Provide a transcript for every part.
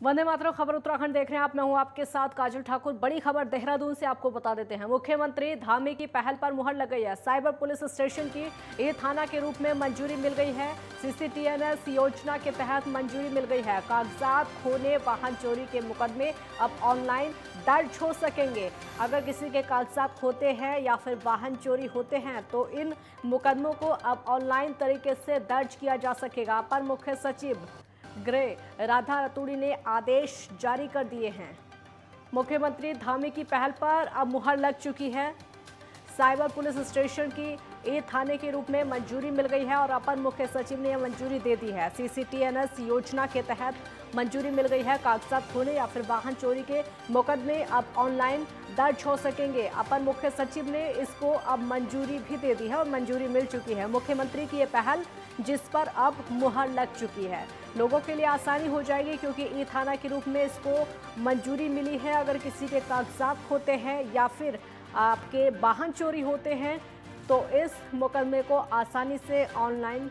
वंदे मातरम खबर उत्तराखंड देख रहे हैं आप। मैं हूं आपके साथ काजल ठाकुर। बड़ी खबर देहरादून से आपको बता देते हैं। मुख्यमंत्री धामी की पहल पर मुहर लग गई है। साइबर पुलिस स्टेशन की ए थाना के रूप में मंजूरी मिल गई है। CCTNS योजना के तहत मंजूरी मिल गई है। कागजात खोने, वाहन चोरी के मुकदमे अब ऑनलाइन दर्ज हो सकेंगे। अगर किसी के कागजात खोते हैं या फिर वाहन चोरी होते हैं तो इन मुकदमों को अब ऑनलाइन तरीके से दर्ज किया जा सकेगा। अपर मुख्य सचिव गृह राधा रतूड़ी ने आदेश जारी कर दिए हैं। मुख्यमंत्री धामी की पहल पर अब मुहर लग चुकी है। साइबर पुलिस स्टेशन की ए थाने के रूप में मंजूरी मिल गई है और अपर मुख्य सचिव ने यह मंजूरी दे दी है। CCTNS योजना के तहत मंजूरी मिल गई है। कागजात खोने या फिर वाहन चोरी के मुकदमे अब ऑनलाइन दर्ज हो सकेंगे। अपर मुख्य सचिव ने इसको अब मंजूरी भी दे दी है और मंजूरी मिल चुकी है। मुख्यमंत्री की ये पहल जिस पर अब मुहर लग चुकी है, लोगों के लिए आसानी हो जाएगी क्योंकि ई थाना के रूप में इसको मंजूरी मिली है। अगर किसी के कागजात होते हैं या फिर आपके वाहन चोरी होते हैं तो इस मुकदमे को आसानी से ऑनलाइन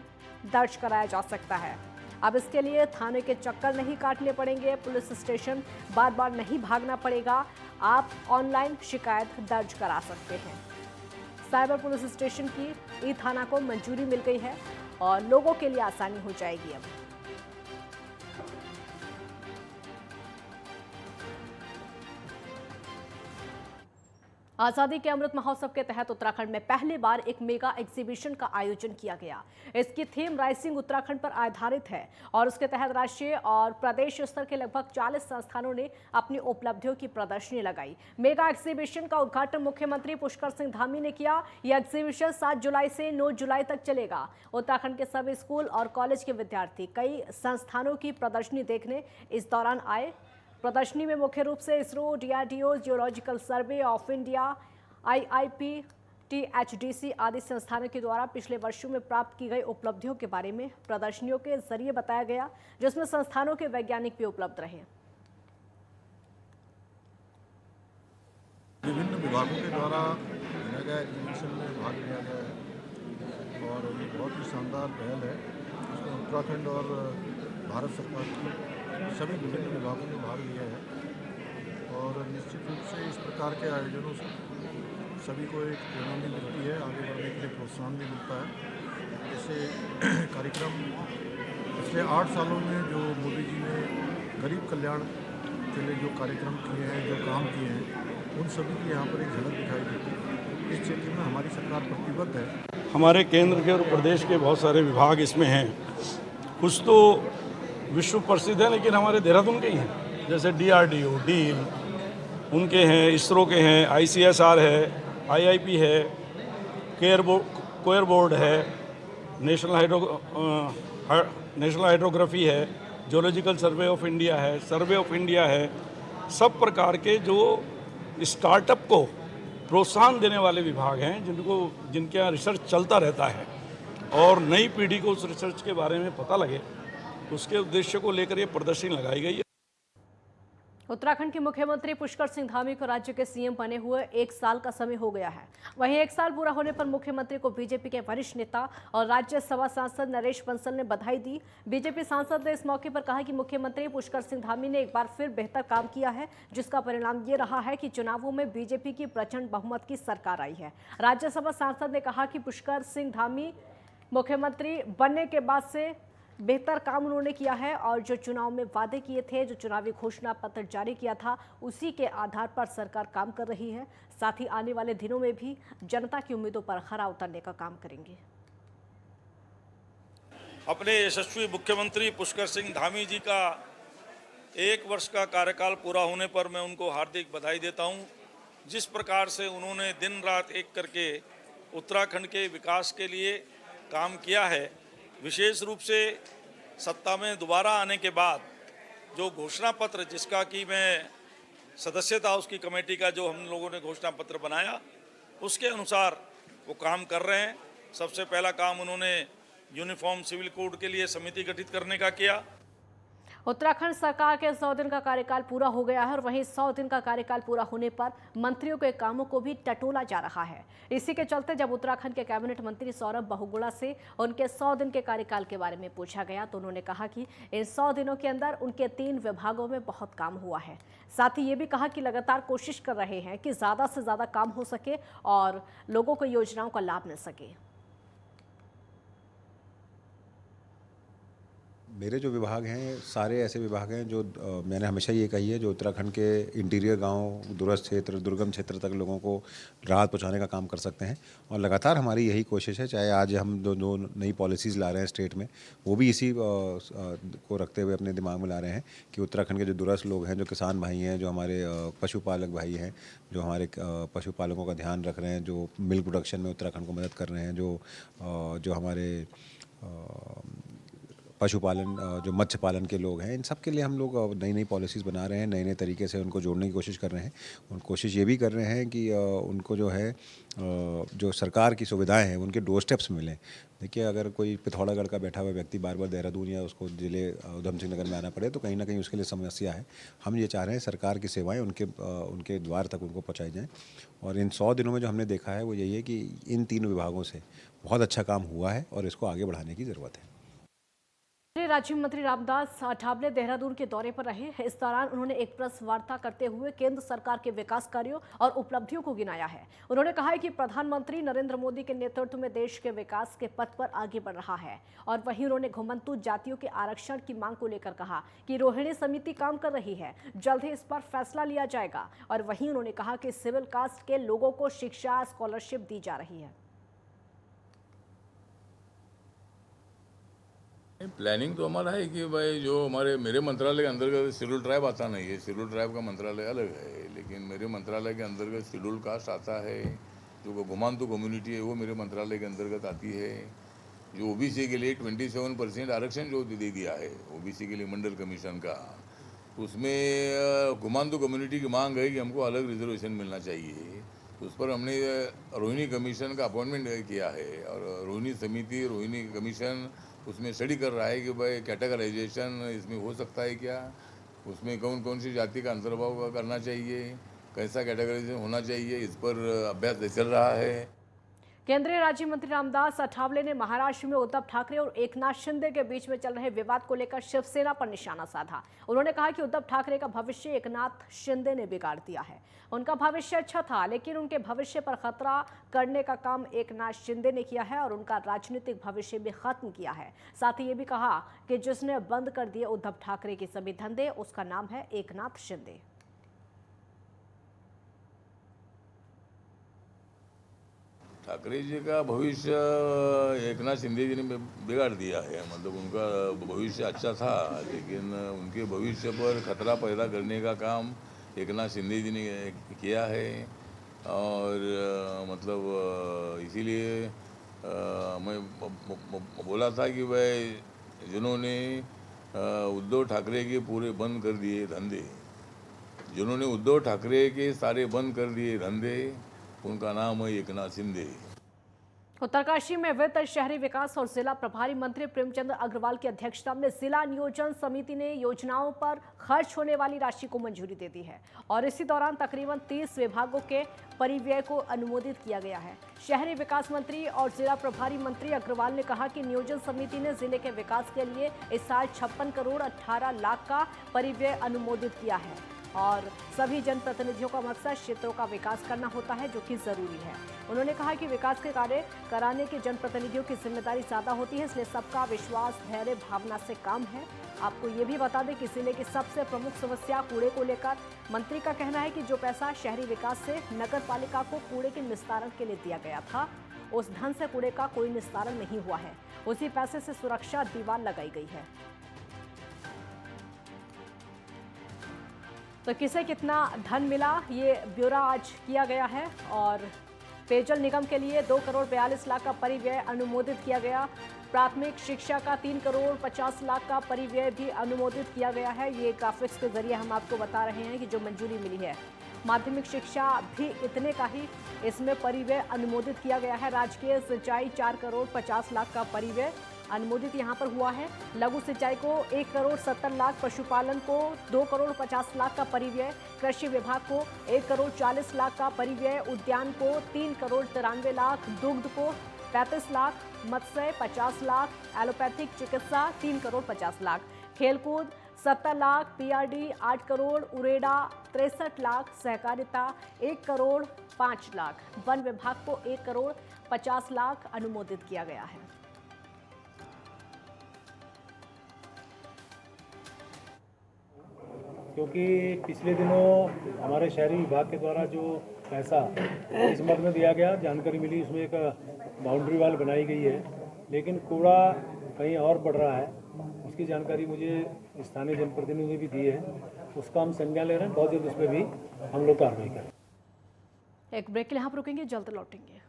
दर्ज कराया जा सकता है। अब इसके लिए थाने के चक्कर नहीं काटने पड़ेंगे, पुलिस स्टेशन बार बार नहीं भागना पड़ेगा। आप ऑनलाइन शिकायत दर्ज करा सकते हैं। साइबर पुलिस स्टेशन की ई थाना को मंजूरी मिल गई है और लोगों के लिए आसानी हो जाएगी। अब आजादी के अमृत महोत्सव के तहत उत्तराखंड में पहली बार एक मेगा एग्जीबिशन का आयोजन किया गया। इसकी थीम राइजिंग उत्तराखंड पर आधारित है और उसके तहत राष्ट्रीय और प्रदेश स्तर के लगभग 40 संस्थानों ने अपनी उपलब्धियों की प्रदर्शनी लगाई। मेगा एग्जीबिशन का उद्घाटन मुख्यमंत्री पुष्कर सिंह धामी ने किया। यह एग्जीबिशन 7 जुलाई से 9 जुलाई तक चलेगा। उत्तराखंड के सभी स्कूल और कॉलेज के विद्यार्थी कई संस्थानों की प्रदर्शनी देखने इस दौरान आए। प्रदर्शनी में मुख्य रूप से ISRO, DRDO, geological survey of India, IIP, THDC आदि संस्थानों के द्वारा पिछले वर्षों में प्राप्त की गई उपलब्धियों के बारे में प्रदर्शनियों के जरिए बताया गया, जिसमें संस्थानों के वैज्ञानिक भी उपलब्ध रहे। विभिन्न विभागों के द्वारा मेगा एग्जीबिशन में भाग लिया गया है और ये बहुत ही शानदार पहल है। इसमें उत्तराखंड और भारत सरकार की सभी विभिन्न विभागों ने भाग लिया है और निश्चित रूप से इस प्रकार के आयोजनों से सभी को एक प्रेरणा भी मिलती है, आगे बढ़ने के लिए प्रोत्साहन भी मिलता है। जैसे कार्यक्रम पिछले 8 सालों में जो मोदी जी ने गरीब कल्याण के लिए जो कार्यक्रम किए हैं, जो काम किए हैं, उन सभी की यहाँ पर एक झलक दिखाई देती है। इस क्षेत्र में हमारी सरकार प्रतिबद्ध है। हमारे केंद्र के और प्रदेश के बहुत सारे विभाग इसमें हैं। कुछ तो विश्व प्रसिद्ध है लेकिन हमारे देहरादून के ही हैं, जैसे DRDO, डील उनके हैं, इसरो के हैं, ICSR है, IIP है, कोयर बोर्ड है, नेशनल हाइड्रोग्राफी है, जियोलॉजिकल सर्वे ऑफ इंडिया है, सर्वे ऑफ इंडिया है। सब प्रकार के जो स्टार्टअप को प्रोत्साहन देने वाले विभाग हैं जिनके यहाँ रिसर्च चलता रहता है और नई पीढ़ी को उस रिसर्च के बारे में पता लगे, उसके उद्देश्य को लेकर ये प्रदर्शनी लगाई गई है। उत्तराखंड के मुख्यमंत्री पुष्कर सिंह धामी को राज्य के CM बने हुए 1 साल का समय हो गया है। वहीं 1 साल पूरा होने पर मुख्यमंत्री को बीजेपी के वरिष्ठ नेता और राज्यसभा सांसद नरेश बंसल ने बधाई दी। बीजेपी सांसद ने इस मौके पर कहा कि मुख्यमंत्री पुष्कर सिंह धामी ने एक बार फिर बेहतर काम किया है, जिसका परिणाम ये रहा है कि चुनावों में बीजेपी की प्रचंड बहुमत की सरकार आई है। राज्यसभा सांसद ने कहा कि पुष्कर सिंह धामी मुख्यमंत्री बनने के बाद से बेहतर काम उन्होंने किया है और जो चुनाव में वादे किए थे, जो चुनावी घोषणा पत्र जारी किया था, उसी के आधार पर सरकार काम कर रही है। साथ ही आने वाले दिनों में भी जनता की उम्मीदों पर खरा उतरने का काम करेंगे। अपने यशस्वी मुख्यमंत्री पुष्कर सिंह धामी जी का 1 वर्ष का कार्यकाल पूरा होने पर मैं उनको हार्दिक बधाई देता हूं। जिस प्रकार से उन्होंने दिन रात एक करके उत्तराखंड के विकास के लिए काम किया है, विशेष रूप से सत्ता में दोबारा आने के बाद जो घोषणा पत्र, जिसका कि मैं सदस्य था उसकी कमेटी का, जो हम लोगों ने घोषणा पत्र बनाया, उसके अनुसार वो काम कर रहे हैं। सबसे पहला काम उन्होंने यूनिफॉर्म सिविल कोड के लिए समिति गठित करने का किया। उत्तराखंड सरकार के 100 दिन का कार्यकाल पूरा हो गया है और वहीं 100 दिन का कार्यकाल पूरा होने पर मंत्रियों के कामों को भी टटोला जा रहा है। इसी के चलते जब उत्तराखंड के कैबिनेट मंत्री सौरभ बहुगुणा से उनके 100 दिन के कार्यकाल के बारे में पूछा गया तो उन्होंने कहा कि इन 100 दिनों के अंदर उनके 3 विभागों में बहुत काम हुआ है। साथ ही ये भी कहा कि लगातार कोशिश कर रहे हैं कि ज़्यादा से ज़्यादा काम हो सके और लोगों को योजनाओं का लाभ मिल सके। मेरे जो विभाग हैं सारे ऐसे विभाग हैं जो मैंने हमेशा ये कही है, जो उत्तराखंड के इंटीरियर गांव, दूरस्थ क्षेत्र, दुर्गम क्षेत्र तक लोगों को राहत पहुंचाने का काम कर सकते हैं। और लगातार हमारी यही कोशिश है, चाहे आज हम जो नई पॉलिसीज़ ला रहे हैं स्टेट में, वो भी इसी को रखते हुए अपने दिमाग में ला रहे हैं कि उत्तराखंड के जो दूरस्थ लोग हैं, जो किसान भाई हैं, जो हमारे पशुपालक भाई हैं, जो हमारे पशुपालकों का ध्यान रख रहे हैं, जो मिल्क प्रोडक्शन में उत्तराखंड को मदद कर रहे हैं, जो हमारे पशुपालन, जो मत्स्य पालन के लोग हैं, इन सब के लिए हम लोग नई नई पॉलिसीज़ बना रहे हैं, नए नए तरीके से उनको जोड़ने की कोशिश कर रहे हैं। और कोशिश ये भी कर रहे हैं कि उनको जो है जो सरकार की सुविधाएं हैं उनके डोर स्टेप्स मिलें। देखिए, अगर कोई पिथौरागढ़ का बैठा हुआ व्यक्ति बार बार देहरादून या उसको ज़िले उधम सिंह नगर में आना पड़े तो कहीं ना कहीं उसके लिए समस्या है। हम ये चाह रहे हैं सरकार की सेवाएँ उनके द्वार तक उनको पहुँचाई जाएँ। और इन 100 दिनों में जो हमने देखा है वो यही है कि इन 3 विभागों से बहुत अच्छा काम हुआ है और इसको आगे बढ़ाने की ज़रूरत है। राज्य मंत्री रामदास अठावले देहरादून के दौरे पर रहे। इस दौरान उन्होंने एक प्रेस वार्ता करते हुए केंद्र सरकार के विकास कार्यों और उपलब्धियों को गिनाया है। उन्होंने कहा है कि प्रधानमंत्री नरेंद्र मोदी के नेतृत्व में देश के विकास के पथ पर आगे बढ़ रहा है। और वहीं उन्होंने घुमंतु जातियों के आरक्षण की मांग को लेकर कहा कि रोहिणी समिति काम कर रही है, जल्द ही इस पर फैसला लिया जाएगा। और वहीं उन्होंने कहा कि सिविल कास्ट के लोगों को शिक्षा स्कॉलरशिप दी जा रही है। प्लानिंग तो हमारा है कि भाई जो मेरे मंत्रालय के अंतर्गत शेड्यूल ट्राइब आता नहीं है, शेड्यूल ट्राइब का मंत्रालय अलग है, लेकिन मेरे मंत्रालय के अंतर्गत शेड्यूल कास्ट आता है। जो घुमांतु कम्युनिटी है वो मेरे मंत्रालय के अंतर्गत आती है। जो ओबीसी के लिए 27% आरक्षण जो दे दिया है ओबीसी के लिए मंडल कमीशन का, उसमें घुमांतु कम्युनिटी की मांग है कि हमको अलग रिजर्वेशन मिलना चाहिए। उस पर हमने रोहिणी कमीशन का अपॉइंटमेंट किया है और रोहिणी समिति, रोहिणी कमीशन उसमें स्टडी कर रहा है कि भाई कैटेगराइजेशन इसमें हो सकता है क्या, उसमें कौन कौन सी जाति का अंतर्भाव करना चाहिए, कैसा कैटेगराइजेशन होना चाहिए, इस पर अभ्यास चल रहा है। केंद्रीय राज्य मंत्री रामदास अठावले ने महाराष्ट्र में उद्धव ठाकरे और एकनाथ शिंदे के बीच में चल रहे विवाद को लेकर शिवसेना पर निशाना साधा। उन्होंने कहा कि उद्धव ठाकरे का भविष्य एकनाथ शिंदे ने बिगाड़ दिया है। उनका भविष्य अच्छा था, लेकिन उनके भविष्य पर खतरा करने का काम एकनाथ शिंदे ने किया है और उनका राजनीतिक भविष्य भी खत्म किया है। साथ ही ये भी कहा कि जिसने बंद कर दिए उद्धव ठाकरे के सभी धंधे, उसका नाम है एकनाथ शिंदे। ठाकरे जी का भविष्य एकनाथ शिंदे जी ने बिगाड़ दिया है। मतलब उनका भविष्य अच्छा था, लेकिन उनके भविष्य पर खतरा पैदा करने का काम एकनाथ शिंदे जी ने किया है। और मतलब इसीलिए मैं बोला था कि भाई जिन्होंने उद्धव ठाकरे के पूरे बंद कर दिए धंधे, जिन्होंने उद्धव ठाकरे के सारे बंद कर दिए धंधे, उनका नाम है एकनाथ शिंदे। उत्तरकाशी में वित्त, शहरी विकास और जिला प्रभारी मंत्री प्रेमचंद अग्रवाल की अध्यक्षता में जिला नियोजन समिति ने योजनाओं पर खर्च होने वाली राशि को मंजूरी दे दी है और इसी दौरान तकरीबन 30 विभागों के परिव्यय को अनुमोदित किया गया है। शहरी विकास मंत्री और जिला प्रभारी मंत्री अग्रवाल ने कहा कि नियोजन समिति ने जिले के विकास के लिए इस साल 56 करोड़ 18 लाख का परिव्यय अनुमोदित किया है और सभी जनप्रतिनिधियों का मकसद क्षेत्रों का विकास करना होता है, जो कि जरूरी है। उन्होंने कहा कि विकास के कार्य कराने के जनप्रतिनिधियों की जिम्मेदारी ज्यादा होती है, इसलिए सबका विश्वास, धैर्य, भावना से काम है। आपको ये भी बता दें कि जिले की सबसे प्रमुख समस्या कूड़े को लेकर मंत्री का कहना है कि जो पैसा शहरी विकास से नगर पालिका को कूड़े के निस्तारण के लिए दिया गया था, उस धन से कूड़े का कोई निस्तारण नहीं हुआ है। उसी पैसे से सुरक्षा दीवार लगाई गई है। तो किसे कितना धन मिला, ये ब्यौरा आज किया गया है और पेयजल निगम के लिए 2 करोड़ 42 लाख का परिव्यय अनुमोदित किया गया। प्राथमिक शिक्षा का 3 करोड़ 50 लाख का परिव्यय भी अनुमोदित किया गया है। ये ग्राफिक्स के जरिए हम आपको बता रहे हैं कि जो मंजूरी मिली है। माध्यमिक शिक्षा भी इतने का ही इसमें परिव्यय अनुमोदित किया गया है। राजकीय सिंचाई 4 करोड़ 50 लाख का परिव्यय अनुमोदित यहां पर हुआ है। लघु सिंचाई को 1 करोड़ 70 लाख, पशुपालन को 2 करोड़ 50 लाख का परिव्यय, कृषि विभाग को 1 करोड़ 40 लाख का परिव्यय, उद्यान को 3 करोड़ 93 लाख, दुग्ध को 35 लाख, मत्स्य 50 लाख, एलोपैथिक चिकित्सा 3 करोड़ 50 लाख, खेलकूद 70 लाख, पीआरडी 8 करोड़, उरेडा 63 लाख, सहकारिता 1 करोड़ 5 लाख, वन विभाग को 1 करोड़ 50 लाख अनुमोदित किया गया है। क्योंकि पिछले दिनों हमारे शहरी विभाग के द्वारा जो पैसा इस मद में दिया गया, जानकारी मिली उसमें एक बाउंड्री वाल बनाई गई है, लेकिन कूड़ा कहीं और बढ़ रहा है। उसकी जानकारी मुझे स्थानीय जनप्रतिनिधि ने भी दी है, उसका हम संज्ञान ले रहे हैं। बहुत जल्द उस पर भी हम लोग कार्रवाई करें। एक ब्रेक के लिए यहाँ पर रुकेंगे, जल्द लौटेंगे।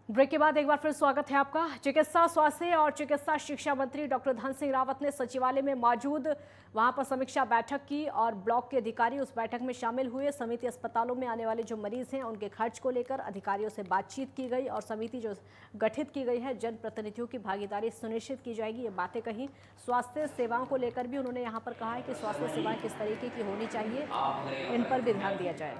ब्रेक के बाद एक बार फिर स्वागत है आपका। चिकित्सा, स्वास्थ्य और चिकित्सा शिक्षा मंत्री डॉक्टर धन सिंह रावत ने सचिवालय में मौजूद वहां पर समीक्षा बैठक की और ब्लॉक के अधिकारी उस बैठक में शामिल हुए। समिति अस्पतालों में आने वाले जो मरीज हैं उनके खर्च को लेकर अधिकारियों से बातचीत की गई और समिति जो गठित की गई है, जनप्रतिनिधियों की भागीदारी सुनिश्चित की जाएगी, ये बातें कही। स्वास्थ्य सेवाओं को लेकर भी उन्होंने यहाँ पर कहा है कि स्वास्थ्य सेवाएं किस तरीके की होनी चाहिए, इन पर भी ध्यान दिया जाए।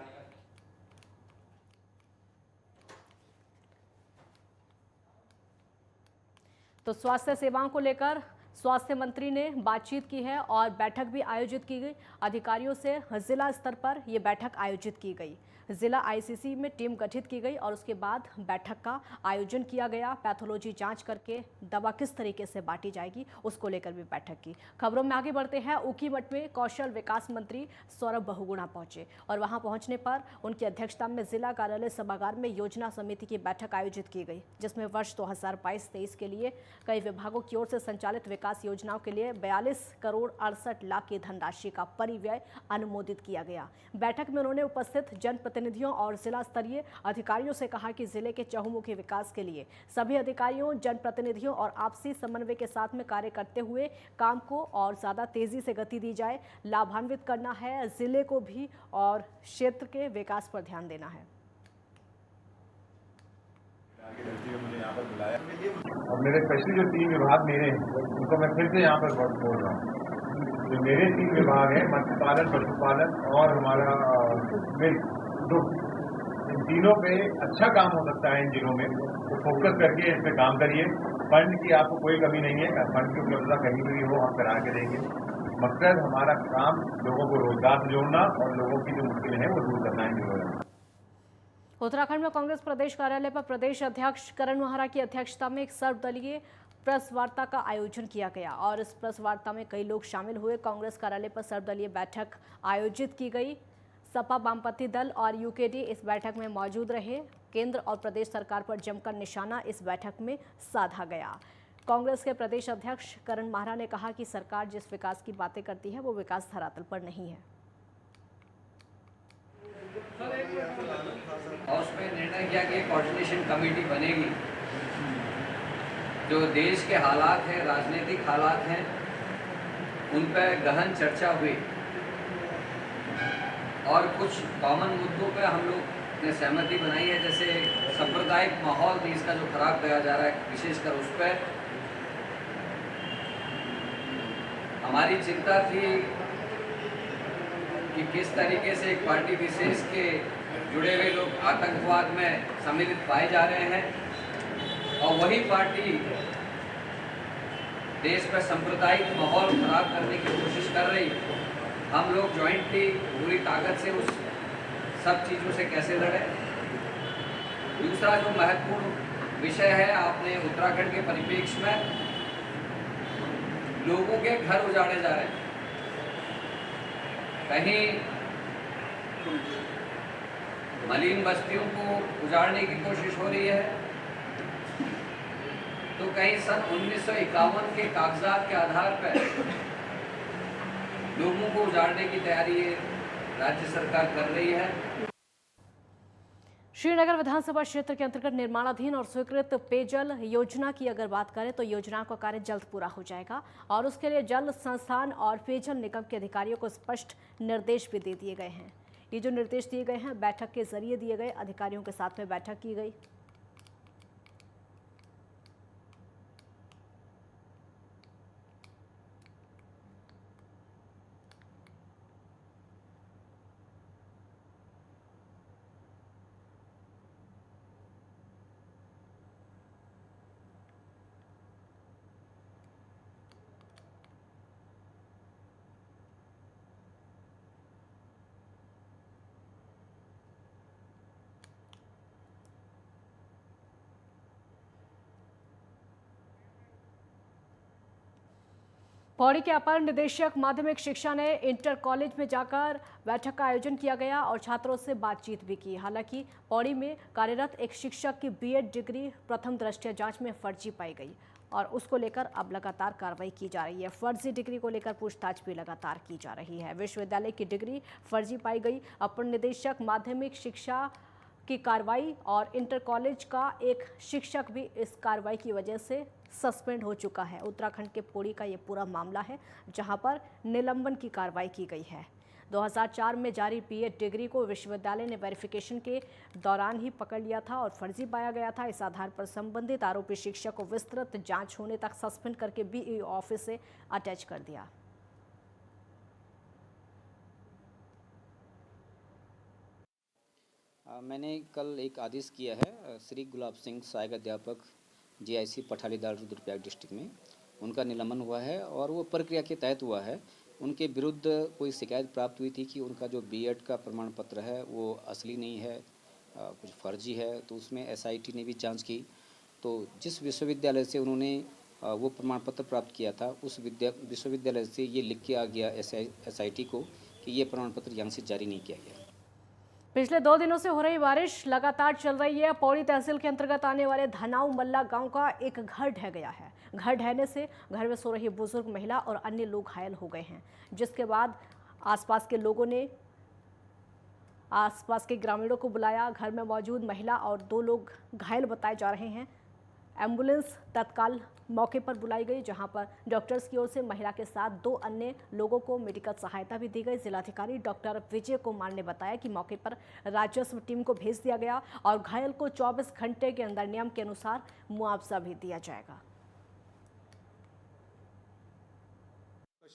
तो स्वास्थ्य सेवाओं को लेकर स्वास्थ्य मंत्री ने बातचीत की है और बैठक भी आयोजित की गई। अधिकारियों से जिला स्तर पर यह बैठक आयोजित की गई। जिला आईसीसी में टीम गठित की गई और उसके बाद बैठक का आयोजन किया गया। पैथोलॉजी जांच करके दवा किस तरीके से बांटी जाएगी उसको लेकर भी बैठक की। खबरों में आगे बढ़ते हैं। ऊखीमठ में कौशल विकास मंत्री सौरभ बहुगुणा पहुंचे और वहां पहुंचने पर उनकी अध्यक्षता में जिला कार्यालय सभागार में योजना समिति की बैठक आयोजित की गई, जिसमें वर्ष 2022-23 के लिए कई विभागों की ओर से संचालित विकास योजनाओं के लिए 42 करोड़ 68 लाख की धनराशि का परिव्यय अनुमोदित किया गया। बैठक में उन्होंने उपस्थित जनप्रतिनिधियों और जिला स्तरीय अधिकारियों से कहा कि जिले के चहुमुखी विकास के लिए सभी अधिकारियों, जनप्रतिनिधियों और आपसी समन्वय के साथ में कार्य करते हुए काम को और ज्यादा तेजी से गति दी जाए। लाभान्वित करना है जिले को भी और क्षेत्र के विकास पर ध्यान देना है। मुझे यहाँ पर बुलाया और मेरे स्पेशली जो 3 विभाग मेरे हैं उनको मैं फिर से यहाँ पर बोल रहा हूँ। जो मेरे 3 विभाग हैं, मत्स्य पालन, पशुपालन और हमारा मिल्क, दुग्ध, इन तीनों पे अच्छा काम हो सकता है। इन जिलों में तो फोकस करके इस पे काम करिए। फंड की आपको कोई कमी नहीं है, फंड की उपलब्धता कहीं भी हो हम करा के देंगे। मकसद हमारा काम लोगों को रोजगार से जोड़ना और लोगों की जो मुश्किलें हैं वो दूर करना है। उत्तराखंड में कांग्रेस प्रदेश कार्यालय पर प्रदेश अध्यक्ष करण महारा की अध्यक्षता में एक सर्वदलीय प्रेस वार्ता का आयोजन किया गया और इस प्रेस वार्ता में कई लोग शामिल हुए। कांग्रेस कार्यालय पर सर्वदलीय बैठक आयोजित की गई। सपा, वामपंथी दल और यूकेडी इस बैठक में मौजूद रहे। केंद्र और प्रदेश सरकार पर जमकर निशाना इस बैठक में साधा गया। कांग्रेस के प्रदेश अध्यक्ष करण महारा ने कहा कि सरकार जिस विकास की बातें करती है वो विकास धरातल पर नहीं है। और उसमें निर्णय किया कि कोऑर्डिनेशन कमेटी बनेगी। जो देश के हालात हैं, राजनीतिक हालात हैं, उन पर गहन चर्चा हुई और कुछ कॉमन मुद्दों पर हम लोग ने सहमति बनाई है। जैसे सांप्रदायिक माहौल देश का जो खराब किया जा रहा है, विशेषकर उस पर हमारी चिंता थी कि किस तरीके से एक पार्टी विशेष के जुड़े हुए लोग आतंकवाद में सम्मिलित पाए जा रहे हैं और वही पार्टी देश पर सांप्रदायिक माहौल खराब करने की कोशिश कर रही। हम लोग जॉइंटली पूरी ताकत से उस सब चीज़ों से कैसे लड़े। दूसरा जो महत्वपूर्ण विषय है, आपने उत्तराखंड के परिप्रेक्ष्य में लोगों के घर उजाड़े जा रहे हैं। कहीं मलिन बस्तियों को उजाड़ने की कोशिश हो रही है तो कहीं सन 1951 के कागजात के आधार पर लोगों को उजाड़ने की तैयारी राज्य सरकार कर रही है। श्रीनगर विधानसभा क्षेत्र के अंतर्गत निर्माणाधीन और स्वीकृत पेयजल योजना की अगर बात करें तो योजना का कार्य जल्द पूरा हो जाएगा और उसके लिए जल संस्थान और पेयजल निगम के अधिकारियों को स्पष्ट निर्देश भी दे दिए गए हैं। ये जो निर्देश दिए गए हैं बैठक के जरिए दिए गए, अधिकारियों के साथ में बैठक की गई। पौड़ी के अपर निदेशक माध्यमिक शिक्षा ने इंटर कॉलेज में जाकर बैठक का आयोजन किया गया और छात्रों से बातचीत भी की। हालांकि पौड़ी में कार्यरत एक शिक्षक की बीएड डिग्री प्रथम दृष्टया जांच में फर्जी पाई गई और उसको लेकर अब लगातार कार्रवाई की जा रही है। फर्जी डिग्री को लेकर पूछताछ भी लगातार की जा रही है। विश्वविद्यालय की डिग्री फर्जी पाई गई। अपर निदेशक माध्यमिक शिक्षा की कार्रवाई और इंटर कॉलेज का एक शिक्षक भी इस कार्रवाई की वजह से सस्पेंड हो चुका है। उत्तराखंड के पौड़ी का ये पूरा मामला है जहां पर निलंबन की कार्रवाई की गई है। 2004 में जारी बीएड डिग्री को विश्वविद्यालय ने वेरिफिकेशन के दौरान ही पकड़ लिया था और फर्जी पाया गया था। इस आधार पर संबंधित आरोपी शिक्षक को विस्तृत जांच होने तक सस्पेंड करके बीईओ ऑफिस से अटैच कर दिया। मैंने कल एक आदेश किया है श्री गुलाब सिंह सहायक अध्यापक जीआईसी पठालीदार रुद्रप्रयाग डिस्ट्रिक्ट में। उनका निलंबन हुआ है और वो प्रक्रिया के तहत हुआ है। उनके विरुद्ध कोई शिकायत प्राप्त हुई थी कि उनका जो बीएड का प्रमाण पत्र है वो असली नहीं है, कुछ फर्जी है। तो उसमें एसआईटी ने भी जांच की। तो जिस विश्वविद्यालय से उन्होंने वो प्रमाण पत्र प्राप्त किया था उस विश्वविद्यालय से ये लिख के आ गया एसआईटी को कि ये प्रमाण पत्र यहाँ से जारी नहीं किया गया। पिछले 2 दिनों से हो रही बारिश लगातार चल रही है। पौड़ी तहसील के अंतर्गत आने वाले धनाऊ मल्ला गांव का एक घर ढह गया है। घर ढहने से घर में सो रही बुजुर्ग महिला और अन्य लोग घायल हो गए हैं, जिसके बाद आसपास के लोगों ने आसपास के ग्रामीणों को बुलाया। घर में मौजूद महिला और 2 लोग घायल बताए जा रहे हैं। एम्बुलेंस तत्काल मौके पर बुलाई गई, जहां पर डॉक्टर्स की ओर से महिला के साथ 2 अन्य लोगों को मेडिकल सहायता भी दी गई। जिलाधिकारी डॉक्टर विजय कुमार ने बताया कि मौके पर राजस्व टीम को भेज दिया गया और घायल को 24 घंटे के अंदर नियम के अनुसार मुआवजा भी दिया जाएगा।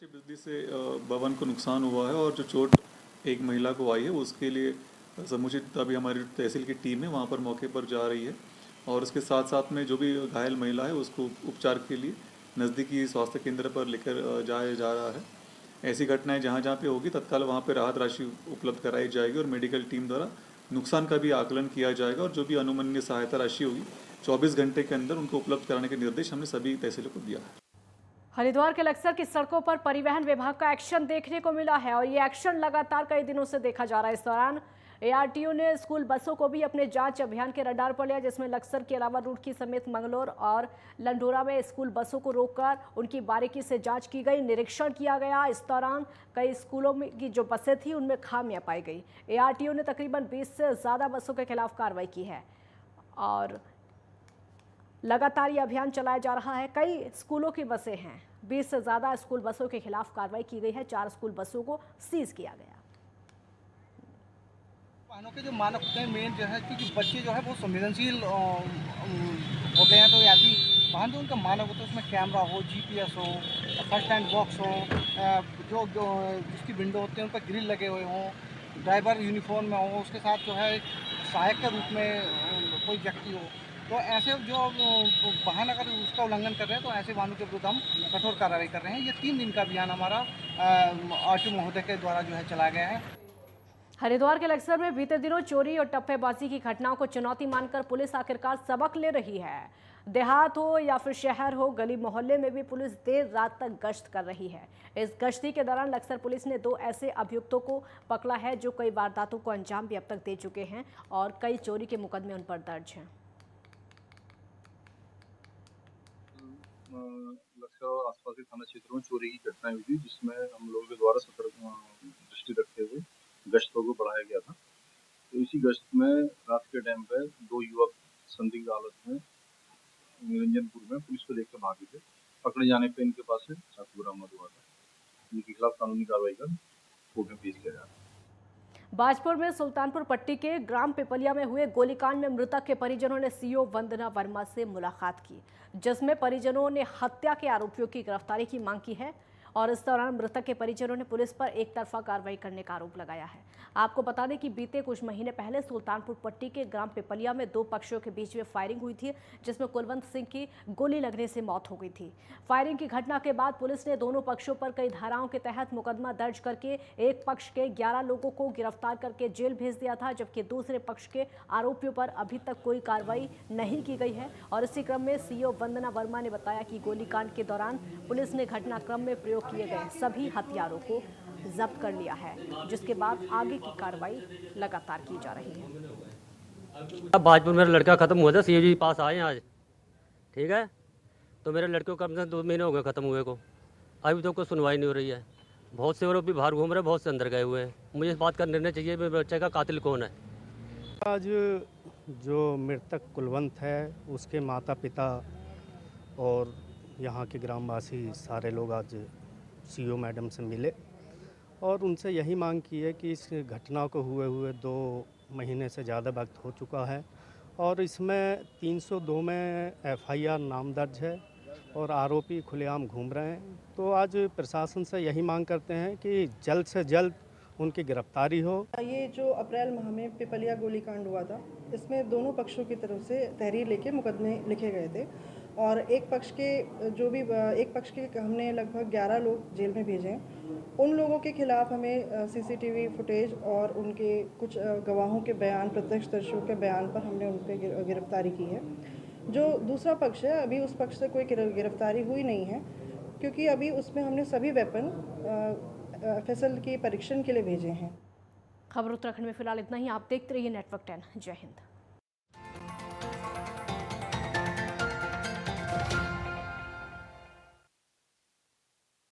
बिजली से भवन को नुकसान हुआ है और जो चोट एक महिला को आई है उसके लिए समुचित अभी हमारी तहसील की टीम है वहाँ पर मौके पर जा रही है और उसके साथ साथ में जो भी घायल महिला है उसको उपचार के लिए नज़दीकी स्वास्थ्य केंद्र पर लेकर जाया जा रहा है। ऐसी घटनाएं जहाँ जहाँ पे होगी तत्काल वहाँ पे राहत राशि उपलब्ध कराई जाएगी और मेडिकल टीम द्वारा नुकसान का भी आकलन किया जाएगा और जो भी अनुमन्य सहायता राशि होगी 24 घंटे के अंदर उनको उपलब्ध कराने के निर्देश हमने सभी तहसीलों को दिया है। हरिद्वार के लक्सर की सड़कों पर परिवहन विभाग का एक्शन देखने को मिला है और ये एक्शन लगातार कई दिनों से देखा जा रहा है। इस दौरान एआरटीओ ने स्कूल बसों को भी अपने जांच अभियान के रडार पर लिया, जिसमें लक्सर के अलावा रुड़की समेत मंगलौर और लंडोरा में स्कूल बसों को रोककर उनकी बारीकी से जांच की गई, निरीक्षण किया गया। इस दौरान कई स्कूलों में की जो बसें थी उनमें खामियां पाई गई। एआरटीओ ने तकरीबन 20 से ज़्यादा बसों के खिलाफ कार्रवाई की है और लगातार ये अभियान चलाया जा रहा है। कई स्कूलों की बसें हैं, 20 से ज़्यादा स्कूल बसों के खिलाफ कार्रवाई की गई है। 4 स्कूल बसों को सीज किया गया। वाहनों के जो मानक होते हैं मेन जो है, क्योंकि बच्चे जो है वो संवेदनशील होते हैं, तो ऐसी वाहन जो उनका मानक होता है उसमें कैमरा हो, जीपीएस हो, फर्स्ट हैंड बॉक्स हो, जो जिसकी विंडो होते हैं उन पर ग्रिल लगे हुए हों, ड्राइवर यूनिफॉर्म में हो, उसके साथ जो है सहायक के रूप में कोई व्यक्ति हो, तो ऐसे जो वाहन अगर उसका उल्लंघन कर रहे हैं तो ऐसे वाहनों के विरुद्ध हम कठोर कार्रवाई कर रहे हैं। ये 3 दिन का अभियान हमारा आरटीओ महोदय के द्वारा जो है चलाया गया है। हरिद्वार के लक्सर में बीते दिनों चोरी और टप्पेबाजी की घटनाओं को चुनौती मानकर पुलिस आखिरकार सबक ले रही है। देहात हो या फिर शहर हो, गली मोहल्ले में भी पुलिस देर रात तक गश्त कर रही है। इस गश्ती के दौरान लक्सर पुलिस ने 2 ऐसे अभियुक्तों को पकड़ा है जो कई वारदातों को अंजाम भी अब तक दे चुके हैं और कई चोरी के मुकदमे उन पर दर्ज हैं। लक्सर और आसपास के थाना क्षेत्रों में चोरी की घटनाएं हुई थी, जिसमें हम लोगों के द्वारा सतर्क दृष्टि रखते हुए गश्तों को बढ़ाया गया था। तो इसी गश्त में रात के टाइम पे 2 युवक संदिग्ध हालत में निरंजनपुर में पुलिस को देखकर भागे थे। पकड़े जाने पे इनके पास से चाकू बरामद हुआ था। इनके खिलाफ कानूनी कार्रवाई कर कोर्ट में पेश किया जा रहा है। बाजपुर में सुल्तानपुर पट्टी के ग्राम पिपलिया में हुए गोलीकांड में मृतक के परिजनों ने सीओ वंदना वर्मा से मुलाकात की, जिसमें परिजनों ने हत्या के आरोपियों की गिरफ्तारी की मांग की है और इस दौरान मृतक के परिजनों ने पुलिस पर एक तरफा कार्रवाई करने का आरोप लगाया है। आपको बता दें कि बीते कुछ महीने पहले सुल्तानपुर पट्टी के ग्राम पिपलिया में 2 पक्षों के बीच में फायरिंग हुई थी, जिसमें कुलवंत सिंह की गोली लगने से मौत हो गई थी। फायरिंग की घटना के बाद पुलिस ने दोनों पक्षों पर कई धाराओं के तहत मुकदमा दर्ज करके एक पक्ष के 11 लोगों को गिरफ्तार करके जेल भेज दिया था, जबकि दूसरे पक्ष के आरोपियों पर अभी तक कोई कार्रवाई नहीं की गई है। और इसी क्रम में सीओ वंदना वर्मा ने बताया कि गोलीकांड के दौरान पुलिस ने घटनाक्रम में प्रयोग किए गए सभी हथियारों को जब्त कर लिया है, जिसके बाद आगे की कार्रवाई लगातार की जा रही है। बाजपुर मेरा लड़का खत्म हुआ था, सीओ जी पास आए आज, ठीक है, तो मेरे लड़के को कम से कम 2 महीने हो गए खत्म हुए को, अभी तो कोई सुनवाई नहीं हो रही है। बहुत से आरोपी बाहर घूम रहे हैं, बहुत से अंदर गए हुए हैं। मुझे इस बात का निर्णय चाहिए मेरे बच्चे का कातिल कौन है। आज जो मृतक कुलवंत है उसके माता पिता और यहाँ के ग्रामवासी सारे लोग आज सीओ मैडम से मिले और उनसे यही मांग की है कि इस घटना को हुए 2 महीने से ज़्यादा वक्त हो चुका है और इसमें 302 में FIR नाम दर्ज है और आरोपी खुलेआम घूम रहे हैं। तो आज प्रशासन से यही मांग करते हैं कि जल्द से जल्द उनकी गिरफ्तारी हो। ये जो अप्रैल माह में पिपलिया गोलीकांड हुआ था, इसमें दोनों पक्षों की तरफ से तहरीर लेके मुकदमे लिखे गए थे और एक पक्ष के हमने लगभग 11 लोग जेल में भेजे हैं। उन लोगों के खिलाफ हमें CCTV फुटेज और उनके कुछ गवाहों के बयान, प्रत्यक्षदर्शियों के बयान पर हमने उन पर गिरफ्तारी की है। जो दूसरा पक्ष है, अभी उस पक्ष से कोई गिरफ्तारी हुई नहीं है, क्योंकि अभी उसमें हमने सभी वेपन FSL के परीक्षण के लिए भेजे हैं। खबर उत्तराखंड में फिलहाल इतना ही। आप देखते रहिए नेटवर्क 10। जय हिंद।